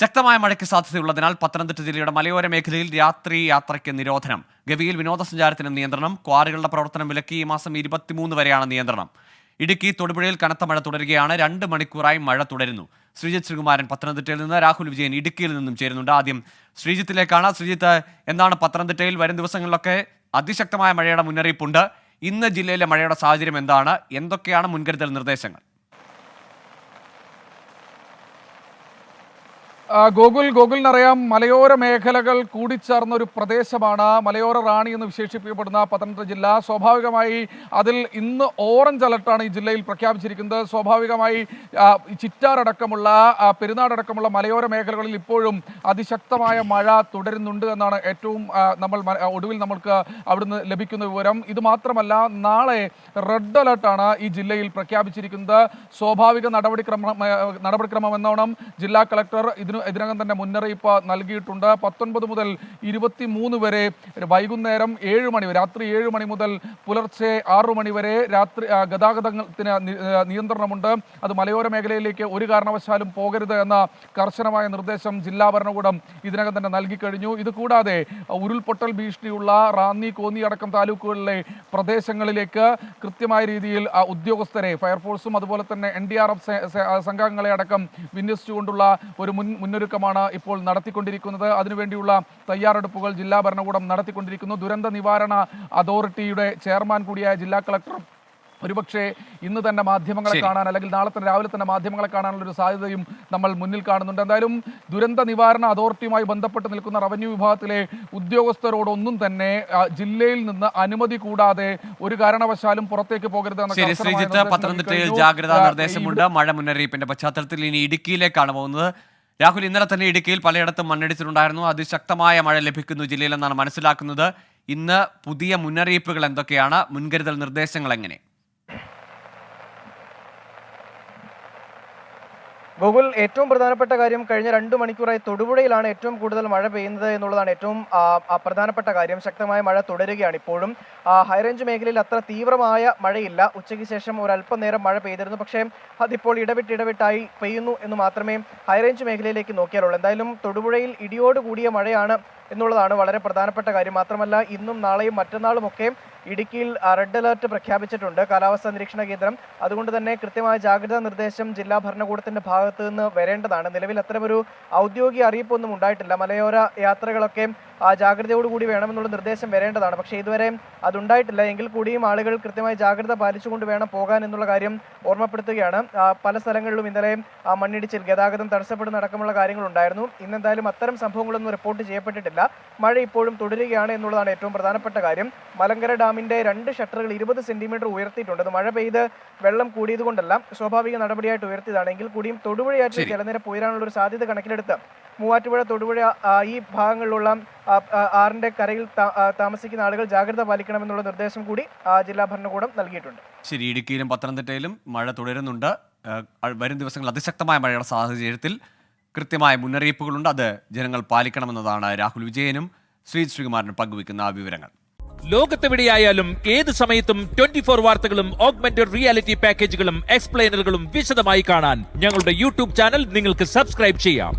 ശക്തമായ മഴയ്ക്ക് സാധ്യതയുള്ളതിനാൽ പത്തനംതിട്ട ജില്ലയുടെ മലയോര മേഖലയിൽ രാത്രി യാത്രയ്ക്ക് നിരോധനം. ഗവിയിൽ വിനോദസഞ്ചാരത്തിന് നിയന്ത്രണം. ക്വാറികളുടെ പ്രവർത്തനം വിലക്കി ഈ മാസം 23 വരെയാണ് നിയന്ത്രണം. ഇടുക്കി തൊടുപുഴയിൽ കനത്ത മഴ തുടരുകയാണ്. 2 മണിക്കൂറായി മഴ തുടരുന്നു. ശ്രീജിത്ത് ശ്രീകുമാരൻ പത്തനംതിട്ടയിൽ നിന്ന്, രാഹുൽ വിജയൻ ഇടുക്കിയിൽ നിന്നും ചേരുന്നുണ്ട്. ആദ്യം ശ്രീജിത്തിലേക്കാണ്. ശ്രീജിത്ത്, എന്താണ് പത്തനംതിട്ടയിൽ വരും ദിവസങ്ങളിലൊക്കെ അതിശക്തമായ മഴയുടെ മുന്നറിയിപ്പുണ്ട്. ഇന്ന് ജില്ലയിലെ മഴയുടെ സാഹചര്യം എന്താണ്? എന്തൊക്കെയാണ് മുൻകരുതൽ നിർദ്ദേശങ്ങൾ? ഗോകുലിനറിയാം, മലയോര മേഖലകൾ കൂടിച്ചേർന്ന ഒരു പ്രദേശമാണ് മലയോര റാണി എന്ന് വിശേഷിപ്പിക്കപ്പെടുന്ന പത്തനംതിട്ട ജില്ല. സ്വാഭാവികമായി അതിൽ ഇന്ന് ഓറഞ്ച് അലർട്ടാണ് ഈ ജില്ലയിൽ പ്രഖ്യാപിച്ചിരിക്കുന്നത്. സ്വാഭാവികമായി ചിറ്റാറടക്കമുള്ള പെരുന്നാടടക്കമുള്ള മലയോര മേഖലകളിൽ ഇപ്പോഴും അതിശക്തമായ മഴ തുടരുന്നുണ്ട് എന്നാണ് ഏറ്റവും ഒടുവിൽ നമ്മൾക്ക് അവിടുന്ന് ലഭിക്കുന്ന വിവരം. ഇത് മാത്രമല്ല, നാളെ റെഡ് അലർട്ടാണ് ഈ ജില്ലയിൽ പ്രഖ്യാപിച്ചിരിക്കുന്നത്. സ്വാഭാവിക നടപടിക്രമം എന്നോണം ജില്ലാ കളക്ടർ ഇതിനകം തന്നെ മുന്നറിയിപ്പ് നൽകിയിട്ടുണ്ട്. 19 മുതൽ 23 വരെ വൈകുന്നേരം 7 മണി വരെ, രാത്രി 7 മണി മുതൽ പുലർച്ചെ 6 മണി വരെ ഗതാഗതത്തിന് നിയന്ത്രണമുണ്ട്. അത് മലയോര മേഖലയിലേക്ക് ഒരു കാരണവശാലും പോകരുത് എന്ന കർശനമായ നിർദ്ദേശം ജില്ലാ ഭരണകൂടം ഇതിനകം തന്നെ നൽകിക്കഴിഞ്ഞു. ഇത് കൂടാതെ ഉരുൾപൊട്ടൽ ഭീഷണിയുള്ള റാന്നി, കോന്നി അടക്കം താലൂക്കുകളിലെ പ്രദേശങ്ങളിലേക്ക് കൃത്യമായ രീതിയിൽ ഉദ്യോഗസ്ഥരെ, ഫയർഫോഴ്സും അതുപോലെ തന്നെ NDRF സംഘങ്ങളെ അടക്കം വിന്യസിച്ചുകൊണ്ടുള്ള ഒരു മുന്നൊരുക്കമാണ് ഇപ്പോൾ നടത്തിക്കൊണ്ടിരിക്കുന്നത്. അതിനുവേണ്ടിയുള്ള തയ്യാറെടുപ്പുകൾ ജില്ലാ ഭരണകൂടം നടത്തിക്കൊണ്ടിരിക്കുന്നു. ദുരന്ത നിവാരണ അതോറിറ്റിയുടെ ചെയർമാൻ കൂടിയായ ജില്ലാ കളക്ടർ ഒരുപക്ഷെ ഇന്ന് തന്നെ മാധ്യമങ്ങളെ കാണാൻ, അല്ലെങ്കിൽ നാളെ തന്നെ രാവിലെ തന്നെ മാധ്യമങ്ങളെ കാണാനുള്ള ഒരു സാധ്യതയും നമ്മൾ മുന്നിൽ കാണുന്നുണ്ട്. എന്തായാലും ദുരന്ത നിവാരണ അതോറിറ്റിയുമായി ബന്ധപ്പെട്ട് നിൽക്കുന്ന റവന്യൂ വിഭാഗത്തിലെ ഉദ്യോഗസ്ഥരോടൊന്നും തന്നെ ജില്ലയിൽ നിന്ന് അനുമതി കൂടാതെ ഒരു കാരണവശാലും പുറത്തേക്ക് പോകരുതെന്ന്. പത്തനംതിട്ടയിൽ ജാഗ്രതാ നിർദ്ദേശമുണ്ട്. മഴ മുന്നറിയിപ്പിന്റെ പശ്ചാത്തലത്തിൽ ഇനി ഇടുക്കിയിലേക്കാണ് പോകുന്നത്. രാഹുൽ, ഇന്നലെ തന്നെ ഇടുക്കിയിൽ പലയിടത്തും മണ്ണിടിച്ചിട്ടുണ്ടായിരുന്നു. അതിശക്തമായ മഴ ലഭിക്കുന്നു ജില്ലയിലെന്നാണ് മനസ്സിലാക്കുന്നത്. ഇന്ന് പുതിയ മുന്നറിയിപ്പുകൾ എന്തൊക്കെയാണ്? മുൻകരുതൽ നിർദ്ദേശങ്ങൾ എങ്ങനെ? ഗൂഗിൾ, ഏറ്റവും പ്രധാനപ്പെട്ട കാര്യം, കഴിഞ്ഞ 2 മണിക്കൂറായി തൊടുപുഴയിലാണ് ഏറ്റവും കൂടുതൽ മഴ പെയ്യുന്നത് എന്നുള്ളതാണ് ഏറ്റവും പ്രധാനപ്പെട്ട കാര്യം. ശക്തമായ മഴ തുടരുകയാണ് ഇപ്പോഴും. ഹൈറേഞ്ച് മേഖലയിൽ അത്ര തീവ്രമായ മഴയില്ല. ഉച്ചയ്ക്ക് ശേഷം ഒരല്പനേരം മഴ പെയ്തിരുന്നു. പക്ഷേ അതിപ്പോൾ ഇടവിട്ടായി പെയ്യുന്നു എന്ന് മാത്രമേ ഹൈറേഞ്ച് മേഖലയിലേക്ക് നോക്കിയാലുള്ളൂ. എന്തായാലും തൊടുപുഴയിൽ ഇടിയോട് കൂടിയ മഴയാണ് എന്നുള്ളതാണ് വളരെ പ്രധാനപ്പെട്ട കാര്യം. മാത്രമല്ല, ഇന്നും നാളെയും മറ്റന്നാളുമൊക്കെ ഇടുക്കിയിൽ റെഡ് അലർട്ട് പ്രഖ്യാപിച്ചിട്ടുണ്ട് കാലാവസ്ഥാ നിരീക്ഷണ കേന്ദ്രം. അതുകൊണ്ട് തന്നെ കൃത്യമായ ജാഗ്രതാ നിർദ്ദേശം ജില്ലാ ഭരണകൂടത്തിന്റെ ഭാഗത്ത് നിന്ന് വരേണ്ടതാണ്. നിലവിൽ അത്തരമൊരു ഔദ്യോഗിക അറിയിപ്പൊന്നും ഉണ്ടായിട്ടില്ല. മലയോര യാത്രകളൊക്കെ ജാഗ്രതയോടുകൂടി വേണമെന്നുള്ള നിർദ്ദേശം വരേണ്ടതാണ്. പക്ഷേ ഇതുവരെ അതുണ്ടായിട്ടില്ല. എങ്കിൽ കൂടിയും ആളുകൾ കൃത്യമായി ജാഗ്രത പാലിച്ചുകൊണ്ട് വേണം പോകാൻ എന്നുള്ള കാര്യം ഓർമ്മപ്പെടുത്തുകയാണ്. പല സ്ഥലങ്ങളിലും ഇന്നലെ മണ്ണിടിച്ചിൽ, ഗതാഗതം തടസ്സപ്പെടുന്ന അടക്കമുള്ള കാര്യങ്ങളുണ്ടായിരുന്നു. ഇന്നെന്തായാലും അത്തരം സംഭവങ്ങളൊന്നും റിപ്പോർട്ട് ചെയ്യപ്പെട്ടിട്ടില്ല. മഴ ഇപ്പോഴും തുടരുകയാണ് എന്നുള്ളതാണ് ഏറ്റവും പ്രധാനപ്പെട്ട കാര്യം. മലങ്കര ഡാമിന്റെ 2 ഷട്ടറുകൾ 20 സെന്റിമീറ്റർ ഉയർത്തിയിട്ടുണ്ട്. അത് മഴ പെയ്ത് വെള്ളം കൂടിയതുകൊണ്ടല്ല, സ്വാഭാവിക നടപടിയായിട്ട് ഉയർത്തിയതാണ്. എങ്കിൽ കൂടിയും തൊടുപുഴയായിട്ട് ജലനിരപ്പ് ഉയരാനുള്ള ഒരു സാധ്യത കണക്കിലെടുത്ത് മൂവാറ്റുപുഴ, തൊടുപുഴ ഈ ഭാഗങ്ങളിലുള്ള ആറിന്റെ കരയിൽ താമസിക്കുന്ന ആളുകൾ ജാഗ്രത പാലിക്കണമെന്നുള്ള നിർദ്ദേശം കൂടി ജില്ലാ ഭരണകൂടം നൽകിയിട്ടുണ്ട്. ശരി, ഇടുക്കിയിലും പത്തനംതിട്ടയിലും മഴ തുടരുന്നുണ്ട്. വരും ദിവസങ്ങളിൽ അതിശക്തമായ മഴയുടെ സാഹചര്യത്തിൽ കൃത്യമായ മുന്നറിയിപ്പുകളുണ്ട്. അത് ജനങ്ങൾ പാലിക്കണമെന്നതാണ് രാഹുൽ വിജയനും ശ്രീജിത്ത് ശ്രീകുമാരനും പങ്കുവയ്ക്കുന്ന വിവരങ്ങൾ. ലോകത്തെവിടെയായാലും ഏത് സമയത്തും 24 വാർത്തകളും ഓഗ്മെന്റഡ് റിയാലിറ്റി പാക്കേജുകളും എക്സ്പ്ലെയിനറുകളും വിശദമായി കാണാൻ ഞങ്ങളുടെ YouTube ചാനൽ നിങ്ങൾക്ക് സബ്സ്ക്രൈബ് ചെയ്യാം.